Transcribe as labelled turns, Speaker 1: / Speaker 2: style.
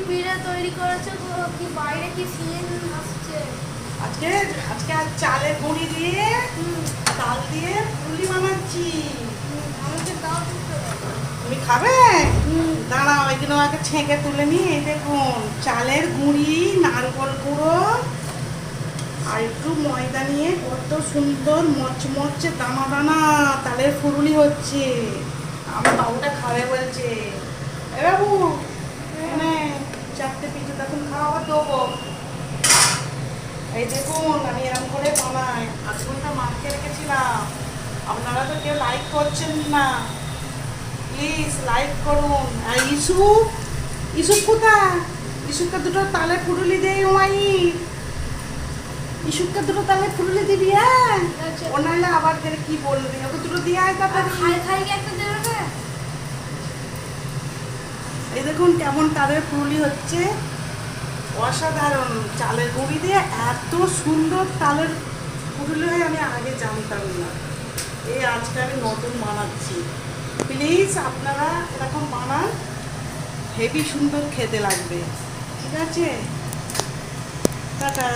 Speaker 1: পিঠে তৈরি করেছে গো, কি বাইরে কি সিন আসছে।
Speaker 2: আজকে আজকে আর চালের গুঁড়ি দিয়ে ডাল দিয়ে পুলি বানাচ্ছি।
Speaker 1: আমাকে দাও দুটো।
Speaker 2: তুমি খাবে? দাঁড়াও, এগুলো আগে ছেঁকে তুলে নিয়ে এই দেখুন চালের গুঁড়ি, নারকেল গুঁড়ো আর একটু ময়দা নিয়ে কত সুন্দর মচমচে দানা দানা তালের ফুরুলি হচ্ছে। আমার বাবুটা খাবে বলছে। এ বাবু, এখানে 4টে পিঠে তখন খাওয়া দেবো। এই দেখুন আমি এরকম করে বানাই, আজগুলোটা মাখিয়ে রেখেছিলাম। আপনারা তো কেউ লাইক করছেন না, প্লিজ লাইক করুন। আর ইসুপ কোথায়? ইসুপকে দুটো তালে ফুরুলি দেই মাই। ইসুপকে দুটো তালে ফুরুলি দিবি, হ্যাঁ?
Speaker 1: আচ্ছা।
Speaker 2: ও নাহলে আবার গেলে কি বলবি, ওকে দুটো দিয়ে আয় তাড়াতাড়ি।
Speaker 1: খাই খাই কি একটা দেবে না?
Speaker 2: এই দেখুন কেমন তালের ফুরুলি হচ্ছে, অসাধারণ। চালের গুঁড়ি দিয়ে এত সুন্দর তালের ফুরুলি হয় আমি আগে জানতাম না, এই আজকে আমি নতুন বানাচ্ছি। প্লিজ আপনারা এরকম বানান, হেভি সুন্দর খেতে লাগবে। ঠিক আছে, টাটা।